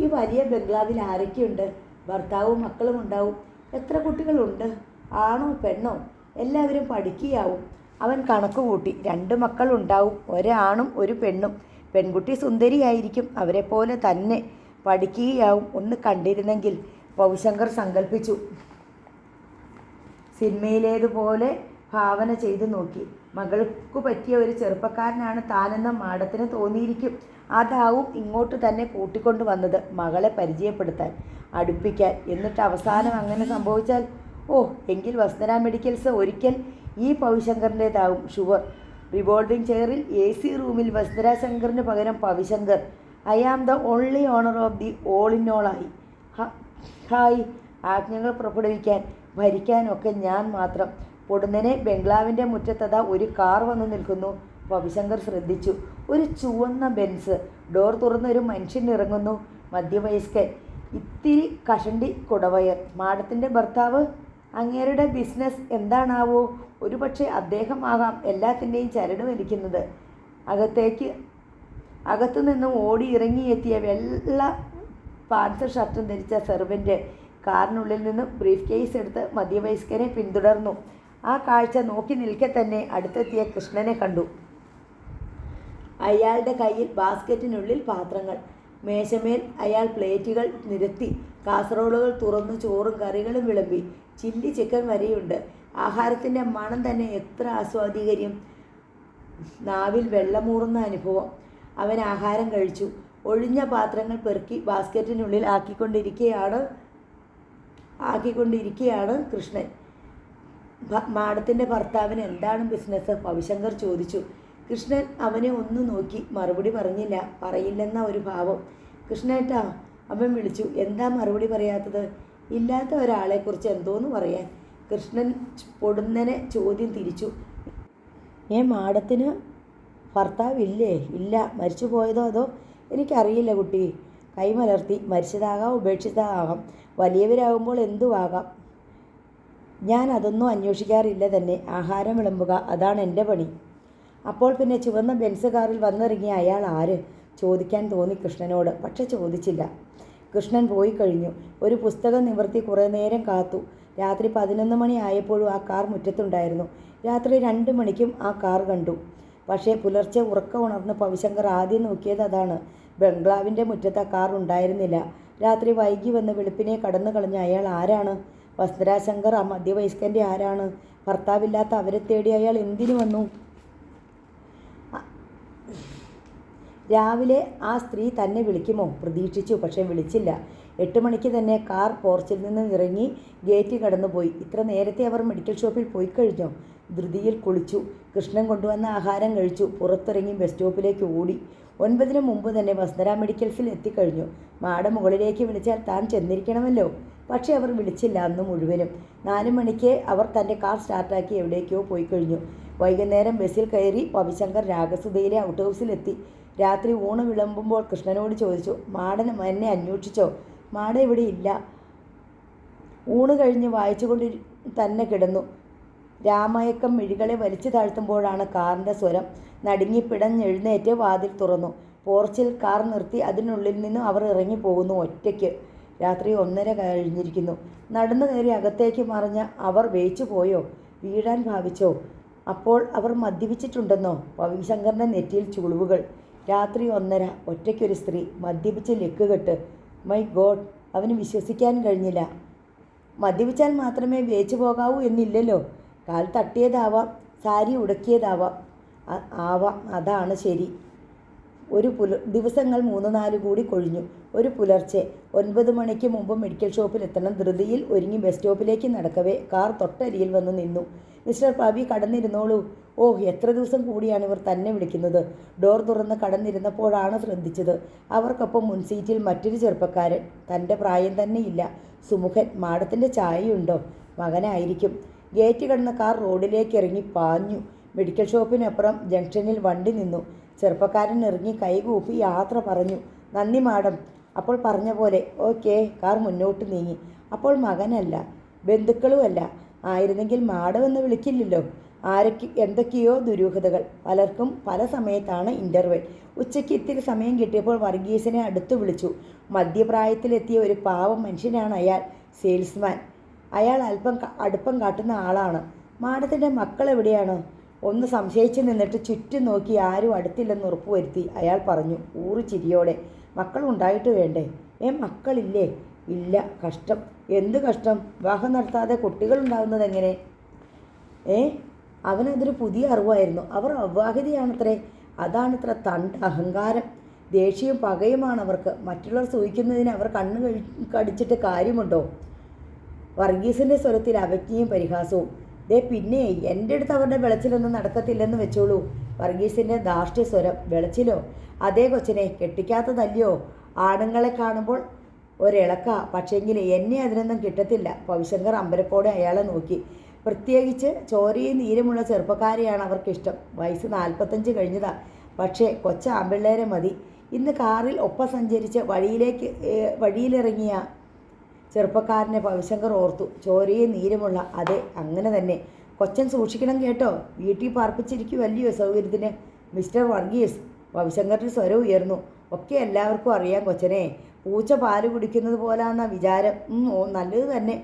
ഈ വലിയ ബംഗ്ലാവിൽ ആരൊക്കെയുണ്ട്? ഭർത്താവും മക്കളും ഉണ്ടാവും. എത്ര കുട്ടികളുണ്ട്? ആണോ പെണ്ണോ? എല്ലാവരും പഠിക്കുകയാവും. അവൻ കണക്ക് കൂട്ടി. 2 മക്കൾ ഉണ്ടാവും. ഒരാണും ഒരു പെണ്ണും. പെൺകുട്ടി സുന്ദരിയായിരിക്കും. അവരെപ്പോലെ തന്നെ പഠിക്കുകയാവും. ഒന്ന് കണ്ടിരുന്നെങ്കിൽ രവിശങ്കർ സങ്കല്പിച്ചു. സിനിമയിലേതുപോലെ ഭാവന ചെയ്തു നോക്കി. മകൾക്കു പറ്റിയ ഒരു ചെറുപ്പക്കാരനാണ് താനെന്ന മാഡത്തിന് തോന്നിയിരിക്കും. അതാവും ഇങ്ങോട്ട് തന്നെ കൂട്ടിക്കൊണ്ടു വന്നത്. മകളെ പരിചയപ്പെടുത്താൻ, അടുപ്പിക്കാൻ. എന്നിട്ട് അവസാനം അങ്ങനെ സംഭവിച്ചാൽ എങ്കിൽ വസുന്ധര മെഡിക്കൽസ് ഒരിക്കൽ ഈ രവിശങ്കറിൻ്റേതാവും. ഷുവർ. റിവോൾവിംഗ് ചെയറിൽ AC റൂമിൽ വസുന്ധരാ ശങ്കറിന് പകരം Ravishankar. I am the only owner of the all in all ആയി. ഹായ്. ആജ്ഞകൾ പുറപ്പെടുവിക്കാൻ ഭരിക്കാനൊക്കെ ഞാൻ മാത്രം. പൊടുന്നനെ ബംഗ്ലാവിൻ്റെ മുറ്റത്തതാ ഒരു കാർ വന്നു നിൽക്കുന്നു. രവിശങ്കർ ശ്രദ്ധിച്ചു. ഒരു ചുവന്ന ബെൻസ്. ഡോർ തുറന്ന് ഒരു മനുഷ്യൻ ഇറങ്ങുന്നു. മധ്യവയസ്കൻ, ഇത്തിരി കഷണ്ടി കുടവയർ. മാഡത്തിൻ്റെ ഭർത്താവ്? അങ്ങേരുടെ ബിസിനസ് എന്താണാവോ? ഒരുപക്ഷെ അദ്ദേഹമാകാം എല്ലാത്തിൻ്റെയും ചരട് വലിക്കുന്നത്. അകത്തുനിന്നും ഓടി ഇറങ്ങിയെത്തിയ വെള്ള പാൻസ് ഷർട്ടും ധരിച്ച സെർവൻ്റ് കാറിനുള്ളിൽ നിന്നും ബ്രീഫ് കേസ് എടുത്ത് മധ്യവയസ്കനെ പിന്തുടർന്നു. ആ കാഴ്ച നോക്കി നിൽക്കെ തന്നെ അടുത്തെത്തിയ കൃഷ്ണനെ കണ്ടു. അയാളുടെ കയ്യിൽ ബാസ്ക്കറ്റിനുള്ളിൽ പാത്രങ്ങൾ. മേശമേൽ അയാൾ പ്ലേറ്റുകൾ നിരത്തി. കാസറോളുകൾ തുറന്നു ചോറും കറികളും വിളമ്പി. ചില്ലി ചിക്കൻ വരെയുണ്ട്. ആഹാരത്തിൻ്റെ മണം തന്നെ എത്ര ആസ്വാദികര്യം! നാവിൽ വെള്ളമൂറുന്ന അനുഭവം. അവൻ ആഹാരം കഴിച്ചു. ഒഴിഞ്ഞ പാത്രങ്ങൾ പെറുക്കി ബാസ്ക്കറ്റിനുള്ളിൽ ആക്കിക്കൊണ്ടിരിക്കുകയാണ് കൃഷ്ണൻ. മാഡത്തിൻ്റെ ഭർത്താവിന് എന്താണ് ബിസിനസ്? ഭവിശങ്കർ ചോദിച്ചു. കൃഷ്ണൻ അവനെ ഒന്ന് നോക്കി. മറുപടി പറഞ്ഞില്ല. പറയില്ലെന്ന ഒരു ഭാവം. കൃഷ്ണേട്ടാ, അവൻ വിളിച്ചു. എന്താ മറുപടി പറയാത്തത്? ഇല്ലാത്ത ഒരാളെക്കുറിച്ച് എന്തോന്ന് പറയാൻ? കൃഷ്ണൻ പൊടുന്നനെ ചോദ്യം തിരിച്ചു. മാഡത്തിന് ഭർത്താവില്ലേ? ഇല്ല. മരിച്ചു പോയതോ അതോ? എനിക്കറിയില്ല കുട്ടി. കൈമലർത്തി. മരിച്ചതാകാം, ഉപേക്ഷിച്ചതാകാം, വലിയവരാകുമ്പോൾ എന്തുവാകാം. ഞാൻ അതൊന്നും അന്വേഷിക്കാറില്ല തന്നെ. ആഹാരം വിളമ്പുക, അതാണ് എൻ്റെ പണി. അപ്പോൾ പിന്നെ ചുവന്ന ബെൻസ് കാറിൽ വന്നിറങ്ങിയ അയാൾ ആര്? ചോദിക്കാൻ തോന്നി കൃഷ്ണനോട്. പക്ഷെ ചോദിച്ചില്ല. കൃഷ്ണൻ പോയി കഴിഞ്ഞു. ഒരു പുസ്തകം നിവർത്തി കുറേ നേരം കാത്തു. രാത്രി 11 മണി ആയപ്പോഴും ആ കാർ മുറ്റത്തുണ്ടായിരുന്നു. രാത്രി 2 മണിക്കും ആ കാർ കണ്ടു. പക്ഷേ പുലർച്ചെ ഉറക്കം ഉണർന്ന് ഭവിശങ്കർ ആദ്യം നോക്കിയത് അതാണ്. ബംഗ്ലാവിൻ്റെ മുറ്റത്ത് ആ കാർ ഉണ്ടായിരുന്നില്ല. രാത്രി വൈകി വന്ന് വെളുപ്പിനെ കടന്നു കളഞ്ഞ അയാൾ ആരാണ്? വസുന്ധരാ ശങ്കർ ആ മധ്യവയസ്കൻ്റെ ആരാണ്? ഭർത്താവില്ലാത്ത അവരെ തേടി അയാൾ എന്തിനു വന്നു? രാവിലെ ആ സ്ത്രീ തന്നെ വിളിക്കുമോ? പ്രതീക്ഷിച്ചു. പക്ഷേ വിളിച്ചില്ല. 8 മണിക്ക് തന്നെ കാർ പോർച്ചിൽ നിന്ന് ഇറങ്ങി ഗേറ്റ് കടന്നുപോയി. ഇത്ര നേരത്തെ അവർ മെഡിക്കൽ ഷോപ്പിൽ പോയി കഴിഞ്ഞോ? ധൃതിയിൽ കുളിച്ചു. കൃഷ്ണൻ കൊണ്ടുവന്ന ആഹാരം കഴിച്ചു. പുറത്തിറങ്ങി ബസ് സ്റ്റോപ്പിലേക്ക് ഓടി. 9-ന് മുമ്പ് തന്നെ വസുന്ധര മെഡിക്കൽസിൽ എത്തിക്കഴിഞ്ഞു. മാഡം മുകളിലേക്ക് വിളിച്ചാൽ താൻ ചെന്നിരിക്കണമല്ലോ. പക്ഷേ അവർ വിളിച്ചില്ല അന്ന് മുഴുവനും. 4 മണിക്ക് അവർ തൻ്റെ കാർ സ്റ്റാർട്ടാക്കി എവിടേക്കോ പോയി കഴിഞ്ഞു. വൈകുന്നേരം ബസ്സിൽ കയറി ഭവിശങ്കർ രാഗസുധയിലെ ഔട്ട് ഹൗസിലെത്തി. രാത്രി ഊണ് വിളമ്പുമ്പോൾ കൃഷ്ണനോട് ചോദിച്ചു. മാഡൻ എന്നെ അന്വേഷിച്ചോ? മാഡം ഇവിടെ ഇല്ല. ഊണ് കഴിഞ്ഞ് വായിച്ചുകൊണ്ട് തന്നെ കിടന്നു. രാമയക്കം മിഴികളെ വലിച്ചു താഴ്ത്തുമ്പോഴാണ് കാറിൻ്റെ സ്വരം. നടുങ്ങി പിടഞ്ഞെഴുന്നേറ്റ് വാതിൽ തുറന്നു. പോർച്ചിൽ കാർ നിർത്തി. അതിനുള്ളിൽ നിന്നും അവർ ഇറങ്ങിപ്പോകുന്നു ഒറ്റയ്ക്ക്. രാത്രി 1:30 കഴിഞ്ഞിരിക്കുന്നു. നടന്നു കയറി അകത്തേക്ക് മറിഞ്ഞ അവർ വേച്ചു പോയോ? വീഴാൻ ഭാവിച്ചോ? അപ്പോൾ അവർ മദ്യപിച്ചിട്ടുണ്ടെന്നോ? ഭവിശങ്കറിൻ്റെ നെറ്റിയിൽ ചുളിവുകൾ. രാത്രി 1:30, ഒറ്റയ്ക്കൊരു സ്ത്രീ, മദ്യപിച്ച് ലക്കുകെട്ട്. My God! അവന് വിശ്വസിക്കാൻ കഴിഞ്ഞില്ല. മദ്യപിച്ചാൽ മാത്രമേ വേച്ചു പോകാവൂ എന്നില്ലല്ലോ. കാൽ തട്ടിയതാവാം, സാരി ഉടക്കിയതാവാം. അതാണ് ശരി. ദിവസങ്ങൾ 3-4 കൂടി കൊഴിഞ്ഞു. ഒരു പുലർച്ചെ 9 മണിക്ക് മുമ്പ് മെഡിക്കൽ ഷോപ്പിലെത്തണം. ധൃതിയിൽ ഒരുങ്ങി ബസ് സ്റ്റോപ്പിലേക്ക് നടക്കവേ കാർ തൊട്ടരിയിൽ വന്ന് നിന്നു. മിസ്റ്റർ പവി, കടന്നിരുന്നോളൂ. ഓ, എത്ര ദിവസം കൂടിയാണ് ഇവർ തന്നെ വിളിക്കുന്നത്. ഡോർ തുറന്ന് കടന്നിരുന്നപ്പോഴാണ് ശ്രദ്ധിച്ചത്. അവർക്കൊപ്പം മുൻസീറ്റിൽ മറ്റൊരു ചെറുപ്പക്കാരൻ. തൻ്റെ പ്രായം തന്നെയില്ല. സുമുഖൻ. മാഡത്തിൻ്റെ ചായയുണ്ടോ? മകനായിരിക്കും. ഗേറ്റ് കടന്ന കാർ റോഡിലേക്ക് ഇറങ്ങി പാഞ്ഞു. മെഡിക്കൽ ഷോപ്പിനപ്പുറം ജംഗ്ഷനിൽ വണ്ടി നിന്നു. ചെറുപ്പക്കാരൻ ഇറങ്ങി കൈകൂപ്പി യാത്ര പറഞ്ഞു. നന്ദി മാഡം. അപ്പോൾ പറഞ്ഞ പോലെ. ഓക്കെ. കാർ മുന്നോട്ട് നീങ്ങി. അപ്പോൾ മകനല്ല, ബന്ധുക്കളുമല്ല. ആയിരുന്നെങ്കിൽ മാഡമെന്ന് വിളിക്കില്ലല്ലോ. എന്തൊക്കെയോ ദുരൂഹതകൾ. പലർക്കും പല സമയത്താണ് ഇൻ്റർവെൽ. ഉച്ചയ്ക്ക് ഇത്തിരി സമയം കിട്ടിയപ്പോൾ വർഗീസിനെ അടുത്ത് വിളിച്ചു. മധ്യപ്രായത്തിലെത്തിയ ഒരു പാവം മനുഷ്യനാണ് അയാൾ. സെയിൽസ്മാൻ. അയാൾ അല്പം അടുപ്പം കാട്ടുന്ന ആളാണ്. മാഡത്തിൻ്റെ മക്കൾ എവിടെയാണ്? ഒന്ന് സംശയിച്ച് നിന്നിട്ട് ചുറ്റും നോക്കി ആരും അടുത്തില്ലെന്ന് ഉറപ്പുവരുത്തി അയാൾ പറഞ്ഞു ഊറി ചിരിയോടെ. മക്കളുണ്ടായിട്ട് വേണ്ടേ? മക്കളില്ലേ? ഇല്ല. കഷ്ടം. എന്ത് കഷ്ടം? വിവാഹം നടത്താതെ കുട്ടികളുണ്ടാകുന്നത് എങ്ങനെ? അവനതൊരു പുതിയ അറിവായിരുന്നു. അവർ അവിവാഹിതയാണത്രേ. അതാണിത്ര അഹങ്കാരം. ദേഷ്യവും പകയുമാണ് അവർക്ക്. മറ്റുള്ളവർ സൂഹിക്കുന്നതിന് അവർ കണ്ണ് കടിച്ചിട്ട് കാര്യമുണ്ടോ? വർഗീസിൻ്റെ സ്വരത്തിൽ അവജ്ഞയും പരിഹാസവും. പിന്നെ എൻ്റെ അടുത്ത് അവരുടെ വിളച്ചിലൊന്നും നടക്കത്തില്ലെന്ന് വെച്ചോളൂ. വർഗീസിൻ്റെ ധാർഷ്ട്യസ്വരം. വിളച്ചിലോ? അതേ കൊച്ചിനെ കെട്ടിക്കാത്തതല്ലയോ? ആണുങ്ങളെ കാണുമ്പോൾ ഒരിളക്ക. പക്ഷേങ്കിൽ എന്നെ അതിനൊന്നും കിട്ടത്തില്ല. ഭവിശങ്കർ അമ്പരപ്പോടെ അയാളെ നോക്കി. പ്രത്യേകിച്ച് ചോരയും നീരുമുള്ള ചെറുപ്പക്കാരെയാണ് അവർക്കിഷ്ടം. വയസ്സ് 45 കഴിഞ്ഞതാ. പക്ഷേ കൊച്ച ആമ്പിള്ളേരെ മതി. ഇന്ന് കാറിൽ ഒപ്പം സഞ്ചരിച്ച് വഴിയിലിറങ്ങിയ ചെറുപ്പക്കാരനെ ഭവിശങ്കർ ഓർത്തു. ചോരയും നീരുമുള്ള അതെ, അങ്ങനെ തന്നെ. കൊച്ചൻ സൂക്ഷിക്കണം കേട്ടോ. വീട്ടിൽ പാർപ്പിച്ചിരിക്കുവല്ലയോ സൗകര്യത്തിന് മിസ്റ്റർ വർഗീസ്. ഭവിശങ്കറിൻ്റെ സ്വരം ഉയർന്നു. ഒക്കെ എല്ലാവർക്കും അറിയാം കൊച്ചനെ. പൂച്ച പാല് കുടിക്കുന്നത് പോലാന്ന വിചാരം. നല്ലത് തന്നെ.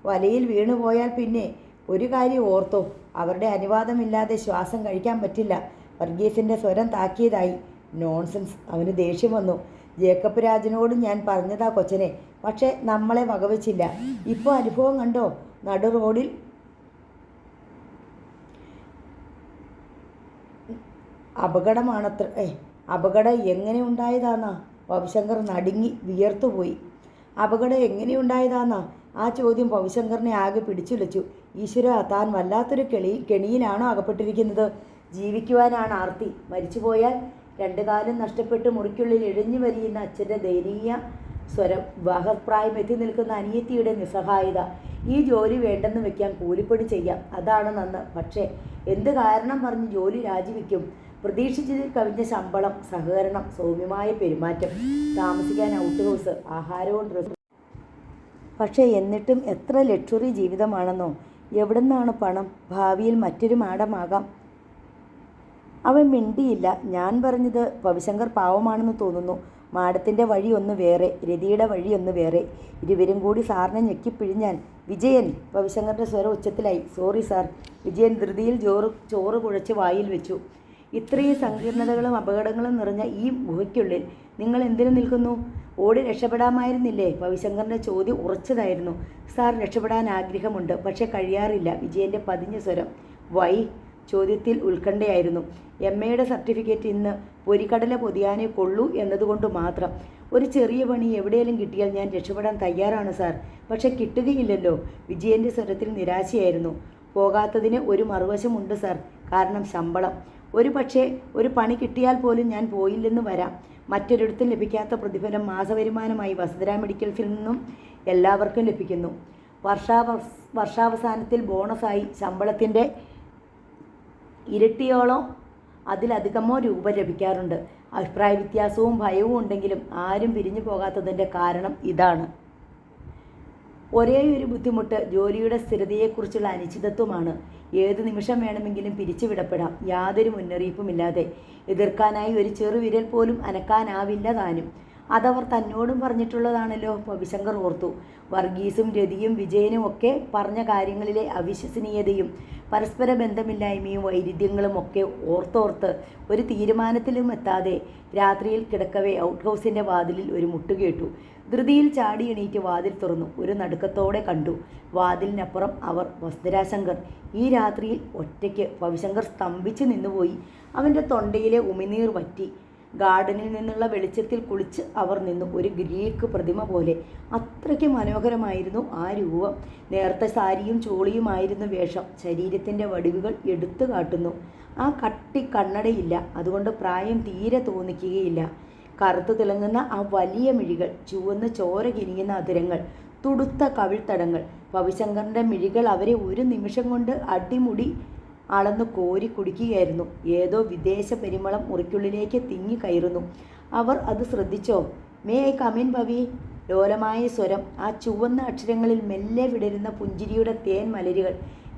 വലയിൽ വീണുപോയാൽ പിന്നെ ഒരു കാര്യം ഓർത്തോ, അവരുടെ അനുവാദമില്ലാതെ ശ്വാസം കഴിക്കാൻ പറ്റില്ല. വർഗീസിൻ്റെ സ്വരം താക്കിയതായി. നോൺസെൻസ്. അവന് ദേഷ്യം വന്നു. ജേക്കബ് രാജനോട് ഞാൻ പറഞ്ഞതാ കൊച്ചനെ, പക്ഷേ നമ്മളെ വകവച്ചില്ല. ഇപ്പോൾ അനുഭവം കണ്ടോ? നടു റോഡിൽ അപകടം എങ്ങനെ ഉണ്ടായതാന്നാ? ഭവിശങ്കർ നടുങ്ങി വിയർത്തുപോയി. അപകടം എങ്ങനെയുണ്ടായതാന്നാ? ആ ചോദ്യം ഭവിശങ്കറിനെ ആകെ പിടിച്ചുലച്ചു. ഈശ്വര, താൻ വല്ലാത്തൊരു കെണിയിലാണോ അകപ്പെട്ടിരിക്കുന്നത്? ജീവിക്കുവാനാണ് ആർത്തി. മരിച്ചുപോയാൽ രണ്ടു കാലം നഷ്ടപ്പെട്ട് മുറിക്കുള്ളിൽ ഇഴഞ്ഞു വരിയുന്ന അച്ഛൻ്റെ ദയനീയ സ്വരം, വിവാഹപ്രായം എത്തി നിൽക്കുന്ന അനിയത്തിയുടെ നിസ്സഹായത. ഈ ജോലി വേണ്ടെന്ന് വെക്കാൻ കൂലിപ്പണി ചെയ്യാം, അതാണ് നന്ന്. പക്ഷേ എന്ത് കാരണം പറഞ്ഞ് ജോലി രാജിവെക്കും? പ്രതീക്ഷിച്ചതിൽ കവിഞ്ഞ ശമ്പളം, സഹകരണം, സൗമ്യമായ പെരുമാറ്റം, താമസിക്കാൻ ഔട്ട് ഹൗസ്, ആഹാരവും ഡ്രസ്സും. പക്ഷേ എന്നിട്ടും എത്ര ലക്ഷറി ജീവിതമാണെന്നോ. എവിടുന്നാണ് പണം? ഭാവിയിൽ മറ്റൊരു മാഡമാകാം. അവൻ മിണ്ടിയില്ല. ഞാൻ പറഞ്ഞത് ഭവിശങ്കർ പാവമാണെന്ന് തോന്നുന്നു. മാഡത്തിൻ്റെ വഴി ഒന്ന് വേറെ, രതിയുടെ വഴി ഒന്ന് വേറെ. ഇരുവരും കൂടി സാറിനെ ഞെക്കിപ്പിഴിഞ്ഞാൽ. വിജയൻ! ഭവിശങ്കറിൻ്റെ സ്വരം ഉച്ചത്തിലായി. Sorry sir. വിജയൻ ധൃതിയിൽ ചോറ് കുഴച്ച് വായിൽ വെച്ചു. ഇത്രയും സങ്കീർണതകളും അപകടങ്ങളും നിറഞ്ഞ ഈ ഗുഹയ്ക്കുള്ളിൽ നിങ്ങൾ എന്തിനു നിൽക്കുന്നു? ഓടി രക്ഷപ്പെടാമായിരുന്നില്ലേ? ഭവിശങ്കറിൻ്റെ ചോദ്യം ഉറച്ചതായിരുന്നു. സാർ, രക്ഷപ്പെടാൻ ആഗ്രഹമുണ്ട്, പക്ഷെ കഴിയാറില്ല. വിജയൻ്റെ പതിഞ്ഞ സ്വരം. വൈ? ചോദ്യത്തിൽ ഉത്കണ്ഠയായിരുന്നു. എമ്മയുടെ സർട്ടിഫിക്കറ്റ് ഇന്ന് പൊരിക്കടല പൊതിയാനേ കൊള്ളൂ എന്നതുകൊണ്ട് മാത്രം. ഒരു ചെറിയ പണി എവിടെയെങ്കിലും കിട്ടിയാൽ ഞാൻ രക്ഷപ്പെടാൻ തയ്യാറാണ് സാർ. പക്ഷെ കിട്ടുകയില്ലല്ലോ. വിജയൻ്റെ സ്വരത്തിൽ നിരാശയായിരുന്നു. പോകാത്തതിന് ഒരു മറുവശമുണ്ട് സാർ. കാരണം ശമ്പളം. ഒരു പണി കിട്ടിയാൽ പോലും ഞാൻ പോയില്ലെന്ന് വരാം. മറ്റൊരിടത്തും ലഭിക്കാത്ത പ്രതിഫലം മാസവരുമാനമായി വസുന്ധര മെഡിക്കൽസിൽ നിന്നും എല്ലാവർക്കും ലഭിക്കുന്നു. വർഷാവസാനത്തിൽ ബോണസായി ശമ്പളത്തിൻ്റെ ഇരട്ടിയോളോ അതിലധികമോ രൂപ ലഭിക്കാറുണ്ട്. അഭിപ്രായ വ്യത്യാസവും ഭയവും ഉണ്ടെങ്കിലും ആരും പിരിഞ്ഞു പോകാത്തതിൻ്റെ കാരണം ഇതാണ്. ഒരേയൊരു ബുദ്ധിമുട്ട് ജോലിയുടെ സ്ഥിരതയെക്കുറിച്ചുള്ള അനിശ്ചിതത്വമാണ്. ഏതു നിമിഷം വേണമെങ്കിലും പിരിച്ചുവിടപ്പെടാം, യാതൊരു മുന്നറിയിപ്പുമില്ലാതെ. എതിർക്കാനായി ഒരു ചെറുവിരൽ പോലും അനക്കാനാവില്ല താനും. അതവർ തന്നോടും പറഞ്ഞിട്ടുള്ളതാണല്ലോ. ഭവിശങ്കർ ഓർത്തു. വർഗീസും രതിയും വിജയനും ഒക്കെ പറഞ്ഞ കാര്യങ്ങളിലെ അവിശ്വസനീയതയും പരസ്പര ബന്ധമില്ലായ്മയും വൈരുദ്ധ്യങ്ങളും ഒക്കെ ഓർത്തോർത്ത് ഒരു തീരുമാനത്തിലും എത്താതെ രാത്രിയിൽ കിടക്കവേ ഔട്ട് ഹൗസിൻ്റെ വാതിലിൽ ഒരു മുട്ട് കേട്ടു. ധൃതിയിൽ ചാടി എണീറ്റ് വാതിൽ തുറന്നു. ഒരു നടുക്കത്തോടെ കണ്ടു. വാതിലിനപ്പുറം വസുന്ധര ശങ്കർ. ഈ രാത്രിയിൽ ഒറ്റയ്ക്ക്. ഭവിശങ്കർ സ്തംഭിച്ച് നിന്നുപോയി. അവൻ്റെ തൊണ്ടയിലെ ഉമിനീർ വറ്റി. ഗാർഡനിൽ നിന്നുള്ള വെളിച്ചത്തിൽ കുളിച്ച് അവർ നിന്നു. ഒരു ഗ്രീക്ക് പ്രതിമ പോലെ. അത്രയ്ക്ക് മനോഹരമായിരുന്നു ആ രൂപം. നേർത്ത സാരിയും ചോളിയുമായിരുന്നു വേഷം. ശരീരത്തിൻ്റെ വടിവുകൾ എടുത്തു കാട്ടുന്നു. ആ കട്ടി കണ്ണടയില്ല, അതുകൊണ്ട് പ്രായം തീരെ തോന്നിക്കുകയില്ല. കറുത്തു തിളങ്ങുന്ന ആ വലിയ മിഴികൾ, ചുവന്ന് ചോര കിനിയുന്ന അതിരങ്ങൾ, തുടുത്ത കവിൾത്തടങ്ങൾ. ഭവിശങ്കറിൻ്റെ മിഴികൾ അവരെ ഒരു നിമിഷം കൊണ്ട് അടിമുടി അളന്ന് കോരി കുടിക്കുകയായിരുന്നു. ഏതോ വിദേശ പരിമളം മുറിക്കുള്ളിലേക്ക് തിങ്ങി കയറുന്നു. അവർ അത് ശ്രദ്ധിച്ചോ? May I come in Bhavi? ലോലമായ സ്വരം. ആ ചുവന്ന അക്ഷരങ്ങളിൽ മെല്ലെ വിടരുന്ന പുഞ്ചിരിയുടെ തേൻ മലരുകൾ.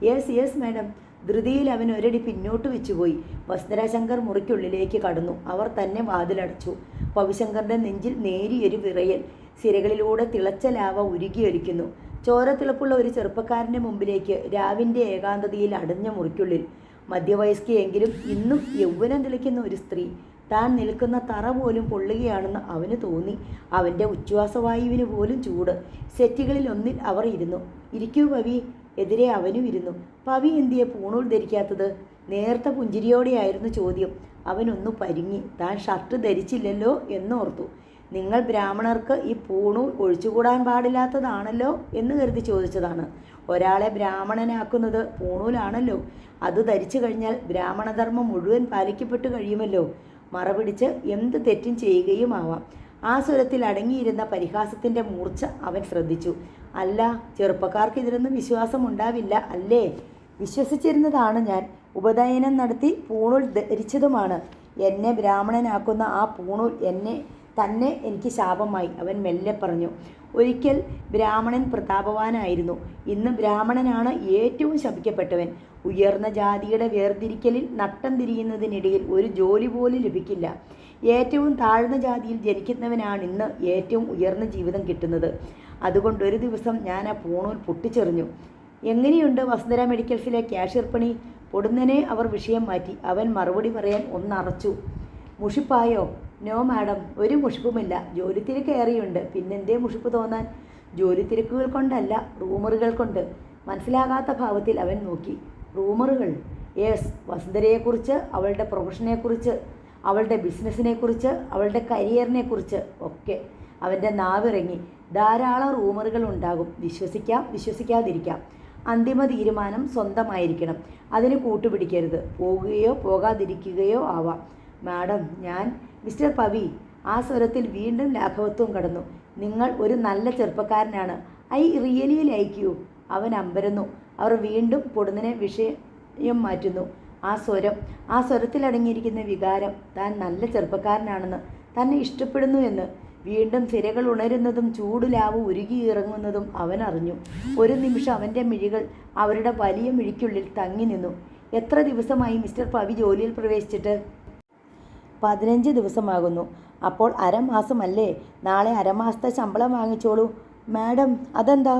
Yes yes madam. ധൃതിയിൽ അവൻ ഒരടി പിന്നോട്ട് വെച്ചുപോയി. വസുന്ധര ശങ്കർ മുറിക്കുള്ളിലേക്ക് കടന്നു. അവർ തന്നെ വാതിലടച്ചു. ഭവിശങ്കറിൻ്റെ നെഞ്ചിൽ നേരിയൊരു വിറയൽ. സിരകളിലൂടെ തിളച്ച ലാവ ഉരുകിയൊലിക്കുന്നു. ചോരത്തിളപ്പുള്ള ഒരു ചെറുപ്പക്കാരൻ്റെ മുമ്പിലേക്ക് രാവിൻ്റെ ഏകാന്തതയിൽ അടഞ്ഞ മുറിക്കുള്ളിൽ. മധ്യവയസ്കയെങ്കിലും ഇന്നും യൗവനം തെളിക്കുന്ന ഒരു സ്ത്രീ. താൻ നിൽക്കുന്ന തറ പോലും പൊള്ളുകയാണെന്ന് അവന് തോന്നി. അവൻ്റെ ഉച്ഛ്വാസവായുവിന് പോലും ചൂട്. സെറ്റുകളിൽ ഒന്നിൽ അവർ ഇരുന്നു. ഇരിക്കൂ പവി. എതിരെ അവനും ഇരുന്നു. പവി എന്തിയെ പൂണൂൽ ധരിക്കാത്തത്? നേർത്ത പുഞ്ചിരിയോടെയായിരുന്നു ചോദ്യം. അവനൊന്നു പരിങ്ങി. താൻ ഷർട്ട് ധരിച്ചില്ലല്ലോ എന്നോർത്തു. നിങ്ങൾ ബ്രാഹ്മണർക്ക് ഈ പൂണൂൽ ഒഴിച്ചുകൂടാൻ പാടില്ലാത്തതാണല്ലോ എന്ന് കരുതി ചോദിച്ചതാണ്. ഒരാളെ ബ്രാഹ്മണനാക്കുന്നത് പൂണൂലാണല്ലോ. അത് ധരിച്ചു കഴിഞ്ഞാൽ ബ്രാഹ്മണധർമ്മം മുഴുവൻ പാലിക്കപ്പെട്ടു കഴിയുമല്ലോ. മറപിടിച്ച് എന്ത് തെറ്റും ചെയ്യുകയുമാവാം. ആ സ്വരത്തിൽ അടങ്ങിയിരുന്ന പരിഹാസത്തിൻ്റെ മൂർച്ച അവൻ ശ്രദ്ധിച്ചു. അല്ല, ചെറുപ്പക്കാർക്ക് ഇതിലൊന്നും വിശ്വാസമുണ്ടാവില്ല അല്ലേ? വിശ്വസിച്ചിരുന്നതാണ് ഞാൻ. ഉപനയനം നടത്തി പൂണൂൽ ധരിച്ചതുമാണ്. എന്നെ ബ്രാഹ്മണനാക്കുന്ന ആ പൂണൂൽ തന്നെ എനിക്ക് ശാപമായി, അവൻ മെല്ലെ പറഞ്ഞു. ഒരിക്കൽ ബ്രാഹ്മണൻ പ്രതാപവാനായിരുന്നു. ഇന്ന് ബ്രാഹ്മണനാണ് ഏറ്റവും ശപിക്കപ്പെട്ടവൻ. ഉയർന്ന ജാതിയുടെ വേർതിരിക്കലിൽ നട്ടം തിരിയുന്നതിനിടയിൽ ഒരു ജോലി പോലും ലഭിക്കില്ല. ഏറ്റവും താഴ്ന്ന ജാതിയിൽ ജനിക്കുന്നവനാണ് ഇന്ന് ഏറ്റവും ഉയർന്ന ജീവിതം കിട്ടുന്നത്. അതുകൊണ്ട് ഒരു ദിവസം ഞാൻ ആ പൂണൂൽ പൊട്ടിച്ചെറിഞ്ഞു. എങ്ങനെയുണ്ട് വസുന്ധര മെഡിക്കൽസിലെ ക്യാഷ്യർ പണി? പൊടുന്നനെ അവർ വിഷയം മാറ്റി. അവൻ മറുപടി പറയാൻ ഒന്നറച്ചു. മുഷിപ്പായോ? നോ മാഡം, ഒരു മുഷിപ്പുമില്ല. ജോലി തിരക്ക് ഏറെയുണ്ട്. പിന്നെന്തേ മുഷിപ്പ് തോന്നാൻ? ജോലി തിരക്കുകൾ കൊണ്ടല്ല, റൂമറുകൾ കൊണ്ട്. മനസ്സിലാകാത്ത ഭാവത്തിൽ അവൻ നോക്കി. റൂമറുകൾ? യെസ്, വസുന്ധരയെക്കുറിച്ച്, അവളുടെ പ്രൊഫഷനെക്കുറിച്ച്, അവളുടെ ബിസിനസ്സിനെക്കുറിച്ച്, അവളുടെ കരിയറിനെക്കുറിച്ച് ഒക്കെ. അവൻ്റെ നാവിറങ്ങി. ധാരാളം റൂമറുകൾ ഉണ്ടാകും. വിശ്വസിക്കാം, വിശ്വസിക്കാതിരിക്കാം. അന്തിമ തീരുമാനം സ്വന്തമായിരിക്കണം. അതിന് കൂട്ടുപിടിക്കരുത്. പോകുകയോ പോകാതിരിക്കുകയോ ആവാം. മാഡം, ഞാൻ മിസ്റ്റർ പവി. ആ സ്വരത്തിൽ വീണ്ടും ലാഘവത്വം കടന്നു. നിങ്ങൾ ഒരു നല്ല ചെറുപ്പക്കാരനാണ്. I really like you. അവൻ അമ്പരന്നു. അവർ വീണ്ടും പൊടുന്നനെ വിഷയം മാറ്റുന്നു. ആ സ്വരത്തിലടങ്ങിയിരിക്കുന്ന വികാരം, താൻ നല്ല ചെറുപ്പക്കാരനാണെന്ന്, തന്നെ ഇഷ്ടപ്പെടുന്നു എന്ന്. വീണ്ടും സിരകൾ ഉണരുന്നതും ചൂടുലാവ് ഉരുകിയിറങ്ങുന്നതും അവൻ അറിഞ്ഞു. ഒരു നിമിഷം അവൻ്റെ മിഴികൾ അവരുടെ വലിയ മിഴിക്കുള്ളിൽ തങ്ങി നിന്നു. എത്ര ദിവസമായി മിസ്റ്റർ പവി ജോലിയിൽ പ്രവേശിച്ചിട്ട്? 15 ദിവസമാകുന്നു. അപ്പോൾ അരമാസമല്ലേ? നാളെ അരമാസത്തെ ശമ്പളം വാങ്ങിച്ചോളൂ. മാഡം, അതെന്താ?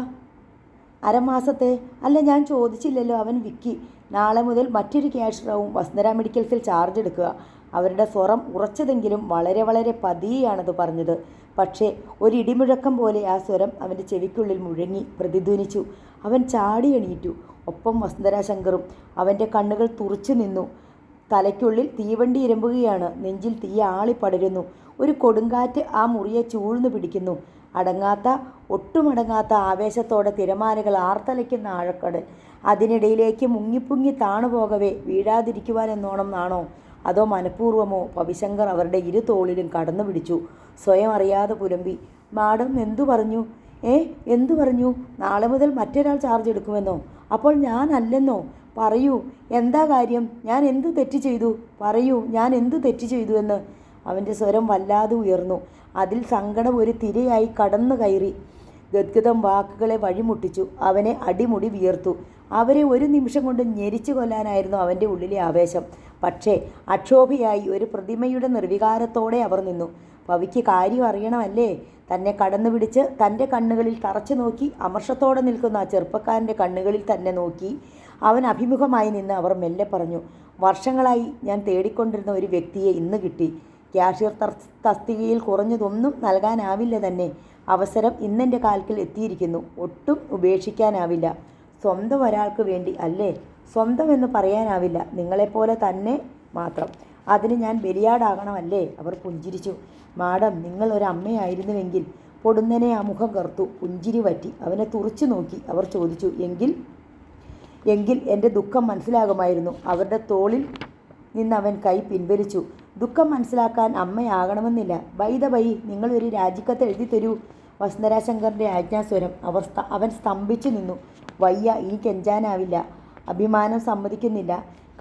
അരമാസത്തെ? അല്ല, ഞാൻ ചോദിച്ചില്ലല്ലോ. അവൻ വിക്കി. നാളെ മുതൽ മറ്റൊരു ക്യാഷ്യറാവും വസുന്ധര മെഡിക്കൽസിൽ ചാർജ് എടുക്കുക. അവരുടെ സ്വരം ഉറച്ചതെങ്കിലും വളരെ വളരെ പതിയെയാണത് പറഞ്ഞത്. പക്ഷേ ഒരു ഇടിമുഴക്കം പോലെ ആ സ്വരം അവൻ്റെ ചെവിക്കുള്ളിൽ മുഴങ്ങി പ്രതിധ്വനിച്ചു. അവൻ ചാടി എണീറ്റു. ഒപ്പം വസുന്ധര ശങ്കറും. അവൻ്റെ കണ്ണുകൾ തുറച്ചു നിന്നു. തലയ്ക്കുള്ളിൽ തീവണ്ടി ഇരമ്പുകയാണ്. നെഞ്ചിൽ തീ ആളിപ്പടരുന്നു. ഒരു കൊടുങ്കാറ്റ് ആ മുറിയെ ചൂഴ്ന്നു പിടിക്കുന്നു. ഒട്ടുമടങ്ങാത്ത ആവേശത്തോടെ തിരമാലകൾ ആർത്തലയ്ക്കുന്ന ആഴക്കടൽ. അതിനിടയിലേക്ക് മുങ്ങിപ്പൊങ്ങി താണുപോകവേ വീഴാതിരിക്കുവാനെന്നോണം ആണോ അതോ മനഃപൂർവ്വമോ പവിശങ്കർ അവരുടെ ഇരു തോളിലും കടന്നു പിടിച്ചു. സ്വയം അറിയാതെ പുലമ്പി. മാഡം എന്തു പറഞ്ഞു? എന്തു പറഞ്ഞു? നാളെ മുതൽ മറ്റൊരാൾ ചാർജ് എടുക്കുമെന്നോ? അപ്പോൾ ഞാനല്ലെന്നോ? പറയൂ, എന്താ കാര്യം? ഞാൻ എന്ത് തെറ്റ് ചെയ്തു? പറയൂ, ഞാൻ എന്ത് തെറ്റ് ചെയ്തു എന്ന്. അവൻ്റെ സ്വരം വല്ലാതെ ഉയർന്നു. അതിൽ സങ്കടം ഒരു തിരയായി കടന്നു കയറി. ഗദ്ഗതം വാക്കുകളെ വഴിമുട്ടിച്ചു. അവനെ അടിമുടി വിയർത്തു. അവരെ ഒരു നിമിഷം കൊണ്ട് ഞെരിച്ചു കൊല്ലാനായിരുന്നു അവൻ്റെ ഉള്ളിലെ ആവേശം. പക്ഷേ അക്ഷോഭിയായി ഒരു പ്രതിമയുടെ നിർവികാരത്തോടെ അവർ നിന്നു. പവിക്ക് കാര്യം അറിയണമല്ലേ? തന്നെ കടന്നു പിടിച്ച് തൻ്റെ കണ്ണുകളിൽ തറച്ചു നോക്കി അമർഷത്തോടെ നിൽക്കുന്ന ആ ചെറുപ്പക്കാരൻ്റെ കണ്ണുകളിൽ തന്നെ നോക്കി അവൻ അഭിമുഖമായി നിന്ന് അവർ മെല്ലെ പറഞ്ഞു. വർഷങ്ങളായി ഞാൻ തേടിക്കൊണ്ടിരുന്ന ഒരു വ്യക്തിയെ ഇന്ന് കിട്ടി. ക്യാഷ്യർ തസ്തികയിൽ കുറഞ്ഞതൊന്നും നൽകാനാവില്ല തന്നെ. അവസരം ഇന്നെൻ്റെ കാൽക്കൽ എത്തിയിരിക്കുന്നു. ഒട്ടും ഉപേക്ഷിക്കാനാവില്ല. സ്വന്തം ഒരാൾക്ക് വേണ്ടി അല്ലേ? സ്വന്തം എന്ന് പറയാനാവില്ല. നിങ്ങളെപ്പോലെ തന്നെ മാത്രം. അതിന് ഞാൻ ബലിയാടാകണമല്ലേ? അവർ പുഞ്ചിരിച്ചു. മാഡം, നിങ്ങൾ ഒരമ്മയായിരുന്നുവെങ്കിൽ. പൊടുന്നനെ ആ മുഖം കറുത്തു. പുഞ്ചിരി വറ്റി. അവനെ തുറച്ചു നോക്കി അവർ ചോദിച്ചു. എങ്കിൽ എൻ്റെ ദുഃഖം മനസ്സിലാകുമായിരുന്നു. അവരുടെ തോളിൽ നിന്നവൻ കൈ പിൻവലിച്ചു. ദുഃഖം മനസ്സിലാക്കാൻ അമ്മയാകണമെന്നില്ല. ബൈ നിങ്ങളൊരു രാജിക്കത്ത് എഴുതി തരൂ. വസുന്ധര ശങ്കറിൻ്റെ ആജ്ഞാസ്വരം. അവൻ സ്തംഭിച്ചു നിന്നു. വയ്യ, ഇനി കെഞ്ചാനാവില്ല. അഭിമാനം സമ്മതിക്കുന്നില്ല.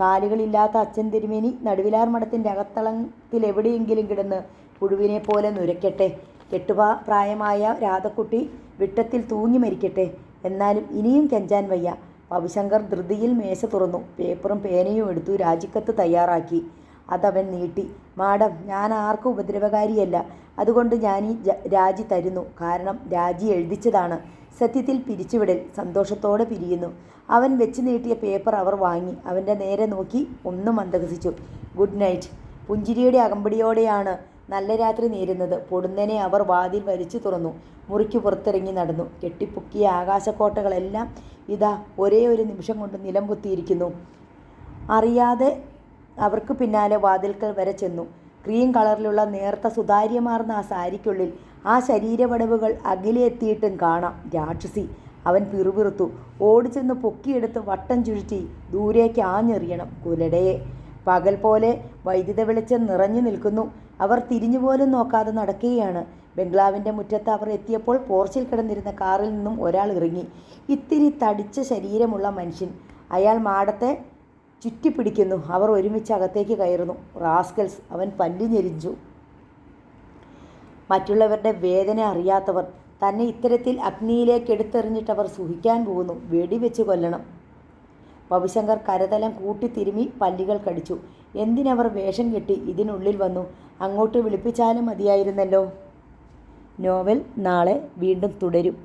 കാലുകളില്ലാത്ത അച്ഛൻ തിരുമേനി നടുവിലാർ മഠത്തിൻ്റെ അകത്തളത്തിലെവിടെയെങ്കിലും കിടന്ന് പുഴുവിനെ പോലെ നുരയ്ക്കട്ടെ. പ്രായമായ രാധക്കുട്ടി വിട്ടത്തിൽ തൂങ്ങി മരിക്കട്ടെ. എന്നാലും ഇനിയും കെഞ്ചാൻ വയ്യ. പവിശങ്കർ ധൃതിയിൽ മേശ തുറന്നു. പേപ്പറും പേനയും എടുത്തു. രാജിക്കത്ത് തയ്യാറാക്കി. അതവൻ നീട്ടി. മാഡം, ഞാൻ ആർക്കും ഉപദ്രവകാരിയല്ല. അതുകൊണ്ട് ഞാൻ ഈ രാജി തരുന്നു. കാരണം രാജി എഴുതിച്ചതാണ്. സത്യത്തിൽ പിരിച്ചുവിടൽ. സന്തോഷത്തോടെ പിരിയുന്നു. അവൻ വെച്ച് നീട്ടിയ പേപ്പർ അവർ വാങ്ങി. അവൻ്റെ നേരെ നോക്കി ഒന്നും മന്ദഹസിച്ചു. Good night. പുഞ്ചിരിയുടെ അകമ്പടിയോടെയാണ് നല്ല രാത്രി നേരുന്നത്. പൊടുന്നനെ അവർ വാതിൽ വലിച്ചു തുറന്നു. മുറിക്ക് പുറത്തിറങ്ങി നടന്നു. കെട്ടിപ്പൊക്കിയ ആകാശക്കോട്ടകളെല്ലാം ഇതാ ഒരേ ഒരു നിമിഷം കൊണ്ട് നിലം പൊത്തിയിരിക്കുന്നു. അറിയാതെ അവർക്ക് പിന്നാലെ വാതിൽക്കൽ വരെ ചെന്നു. ക്രീം കളറിലുള്ള നേർത്ത സുതാര്യമാർന്ന ആ സാരിക്കുള്ളിൽ ആ ശരീരവടവുകൾ അകലെ എത്തിയിട്ടും കാണാം. രാക്ഷസി. അവൻ പിറുപിറുത്തു. ഓടിച്ചെന്ന് പൊക്കിയെടുത്ത് വട്ടം ചുഴറ്റി ദൂരേക്ക് ആഞ്ഞെറിയണം. കുലടയെ. പകൽ പോലെ വൈദ്യുത വെളിച്ചം നിറഞ്ഞു നിൽക്കുന്നു. അവർ തിരിഞ്ഞുപോലും നോക്കാതെ നടക്കുകയാണ്. ബംഗ്ലാവിൻ്റെ മുറ്റത്ത് അവർ എത്തിയപ്പോൾ പോർച്ചിൽ കിടന്നിരുന്ന കാറിൽ നിന്നും ഒരാൾ ഇറങ്ങി. ഇത്തിരി തടിച്ച ശരീരമുള്ള മനുഷ്യൻ. അയാൾ മാഡത്തെ ചുറ്റിപ്പിടിക്കുന്നു. അവർ ഒരുമിച്ച് അകത്തേക്ക് കയറുന്നു. റാസ്കൽസ്, അവൻ പല്ലി ഞെരിച്ചു. മറ്റുള്ളവരുടെ വേദന അറിയാത്തവർ. തന്നെ ഇത്തരത്തിൽ അഗ്നിയിലേക്ക് എടുത്തെറിഞ്ഞിട്ടവർ സുഖിക്കാൻ പോകുന്നു. വെടിവെച്ച് കൊല്ലണം. ഭവിശങ്കർ കരതലം കൂട്ടിത്തിരുമി പല്ലികൾ കടിച്ചു. എന്തിനവർ വേഷം കെട്ടി ഇതിനുള്ളിൽ വന്നു? അങ്ങോട്ട് വിളിപ്പിച്ചാലും മതിയായിരുന്നല്ലോ. നോവൽ നാളെ വീണ്ടും തുടരും.